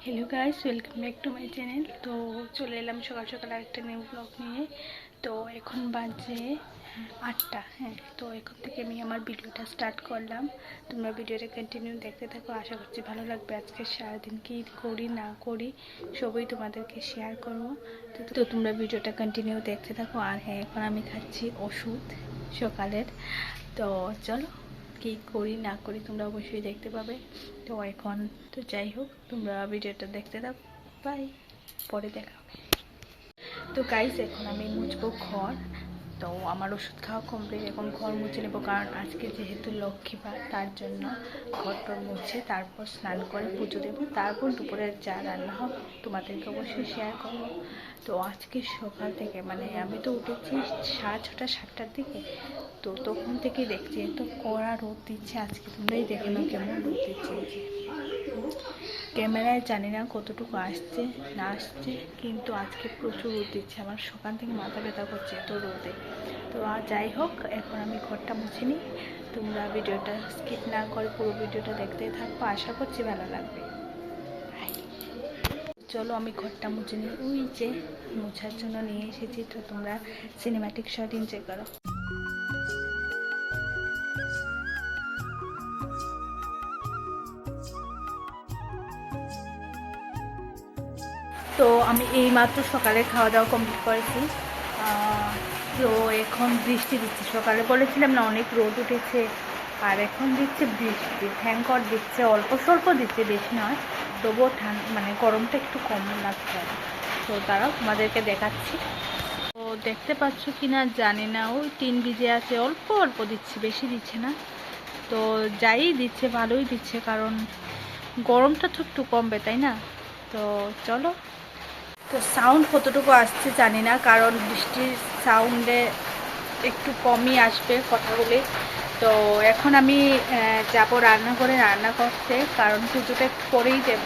Hello guys, welcome back to my channel. তো চলে এলাম সকাল সকাল আরেকটা নিউ ব্লগ নিয়ে। তো এখন বাজে 8টা। হ্যাঁ, তো এখন থেকে আমি আমার ভিডিওটা স্টার্ট করলাম। তোমরা ভিডিওটা কন্টিনিউ দেখতে থাকো, আশা করছি ভালো লাগবে। আজকে সারাদিন কী করি না করি সবই তোমাদেরকে শেয়ার করবো। তো তোমরা ভিডিওটা কন্টিনিউ দেখতে থাকো। আর হ্যাঁ, এখন আমি খাচ্ছি ওষুধ সকালের। তো চলো কী করি না করি তোমরা অবশ্যই দেখতে পাবে। তো এখন তো যাই হোক, তোমরা ভিডিওটা দেখতে দাও। বাই, পরে দেখা হবে। তো গাইস, এখন আমি মুছবো ঘর। তো আমার ওষুধ খাওয়া কমপ্লিট, এখন ঘর মুছে নেবো, কারণ আজকে যেহেতু লক্ষ্মীবার তার জন্য ঘরটা মুছে তারপর স্নান করে পুজো দেবো, তারপর দুপুরের যা রান্না হবে তোমাদেরকে অবশ্যই শেয়ার করবো। তো আজকে সকাল থেকে আমি তো উঠেছি 6:30 7টার দিকে। তো তখন থেকেই দেখছি এত কড়া রোদ দিচ্ছে আজকে, তোমরাই দেখে নাও কেমন রোদ দিচ্ছে। ক্যামেরায় জানি না কতটুকু আসছে না আসছে, কিন্তু আজকে প্রচুর রোদ দিচ্ছে। আমার সকাল থেকে মাথা ব্যথা করছে এত রোদে। তো আর যাই হোক, এখন আমি ঘরটা মুছে নিই। তোমরা ভিডিওটা স্কিপ না করে পুরো ভিডিওটা দেখতে থাকবো, আশা করছি ভালো লাগবে। চলো আমি ঘরটা মুছে নিই। ওই যে মোছার জন্য নিয়ে এসেছি, তো তোমরা সিনেম্যাটিক শট এনজয় করো। তো আমি এইমাত্র সকালে খাওয়া দাওয়া কমপ্লিট করেছি। তো এখন বৃষ্টি দিচ্ছে, সকালে বলেছিলাম না অনেক রোদ উঠেছে, আর এখন দিচ্ছে বৃষ্টি। থ্যাঙ্ক দিচ্ছে, অল্প স্বল্প দিচ্ছে, বেশি নয়, তবুও গরমটা একটু কম লাগছে। তো তারাও তোমাদেরকে দেখাচ্ছি। তো দেখতে পাচ্ছ কি না জানি না, ওই টিন ভিজে আছে, অল্প অল্প দিচ্ছে, বেশি দিচ্ছে না। তো যাই দিচ্ছে ভালোই দিচ্ছে, কারণ গরমটা তো একটু কমবে, তাই না? তো চলো। তো সাউন্ড কতটুকু আসছে জানি না, কারণ বৃষ্টির সাউন্ডে একটু কমই আসবে কথাগুলি। তো এখন আমি যাব রান্নাঘরে রান্না করতে, কারণ পুজোটা একটু পরেই দেব।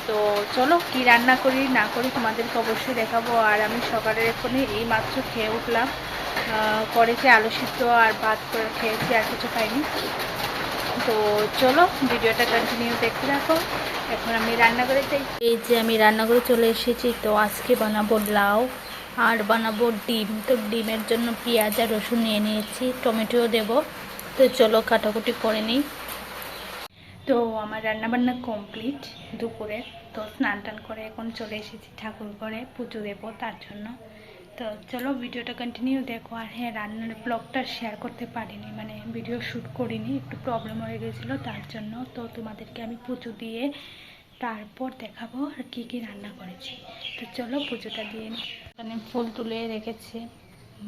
তো চলো কি রান্না করি না করি তোমাদেরকে অবশ্যই দেখাবো। আর আমি সকালে এখনই এই মাত্র খেয়ে উঠলাম, করেছি আলু সিদ্ধ আর ভাত করে খেয়েছি, আর কিছু খাইনি। তো চলো ভিডিওটা কন্টিনিউ দেখতে রাখো। এখন আমি রান্নাঘরে যাই। এই যে আমি রান্নাঘরে চলে এসেছি। তো আজকে বানাবো লাউ আর বানাবো ডিম। তো ডিমের জন্য পেঁয়াজ আর রসুন নিয়ে নিয়েছি, টমেটোও দেব। তো চলো কাটাকুটি করে নিই। তো আমার রান্নাবান্না কমপ্লিট দুপুরে। তো স্নান টান করে এখন চলে এসেছি ঠাকুর ঘরে, পুজো দেবো তার জন্য। তো চলো ভিডিওটা কন্টিনিউ দেখো। আর হ্যাঁ, রান্নার ব্লগটা শেয়ার করতে পারিনি, ভিডিও শ্যুট করিনি, একটু প্রবলেম হয়ে গেছিলো তার জন্য। তো তোমাদেরকে আমি পুজো দিয়ে তারপর দেখাবো আর কী কী রান্না করেছি। তো চলো পুজোটা দিয়ে নিই। এখানে ফুল তুলে রেখেছে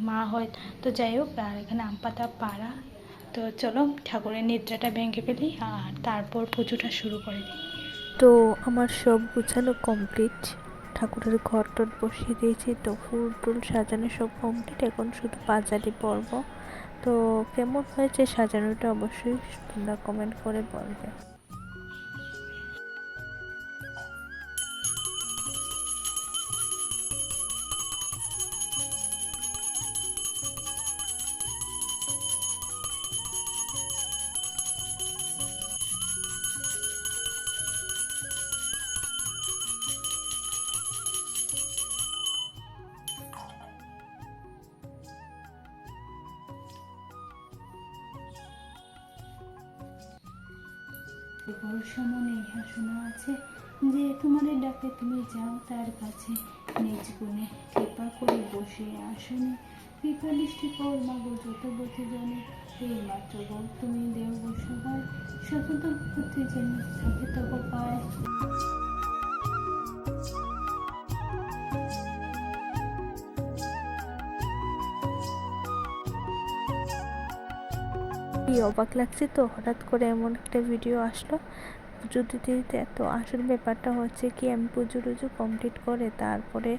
মা হয়। তো যাই হোক, আর এখানে আম পাতা পাড়া। তো চলো ঠাকুরের নিদ্রাটা ভেঙে ফেলি আর তারপর পুজোটা শুরু করে দিই। তো আমার সব গুছানো কমপ্লিট, ঠাকুরের ঘর টর বসিয়ে দিয়েছি। তো ফুল টুল সাজানো সব কমপ্লিট, এখন শুধু পাঁচালি পরব। তো কেমন হয়েছে সাজানোটা অবশ্যই তোমরা কমেন্ট করে বলবে। সমনে ইহা শোনা আছে যে তোমাদের ডাকে তুমি যাও তার কাছে, নিজ গুণে কৃপা করে বসে আসনে, কৃপা দৃষ্টি কর মাগো যত বতে জানে, এই মাত্র বল তুমি দেও সবাই, সতত হতে যেন থাকে তব পায়। অবাক লাগছে, তো হঠাৎ করে এমন একটা ভিডিও আসলো পুজো দিতে দিতে। তো আসল ব্যাপারটা হচ্ছে কি, আমি পুজো টুজো কমপ্লিট করে তারপরে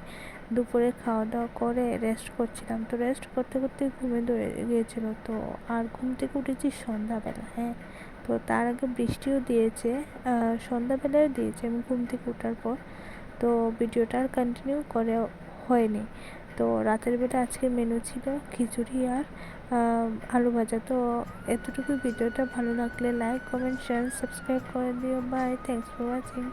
দুপুরে খাওয়া দাওয়া করে রেস্ট করছিলাম। তো রেস্ট করতে করতে ঘুমে ধরে গিয়েছিলো। তো আর ঘুম থেকে উঠেছি সন্ধ্যাবেলা। হ্যাঁ, তো তার আগে বৃষ্টিও দিয়েছে, সন্ধ্যাবেলায় দিয়েছে আমি ঘুম থেকে ওঠার পর। তো ভিডিওটা আর কন্টিনিউ করে হয়নি। তো রাতের বেলা আজকে মেনু ছিল খিচুড়ি আর আলু ভাজা। তো এতটুকু। ভিডিওটা ভালো লাগলে লাইক কমেন্ট শেয়ার সাবস্ক্রাইব করে দিও। Bye, thanks for watching.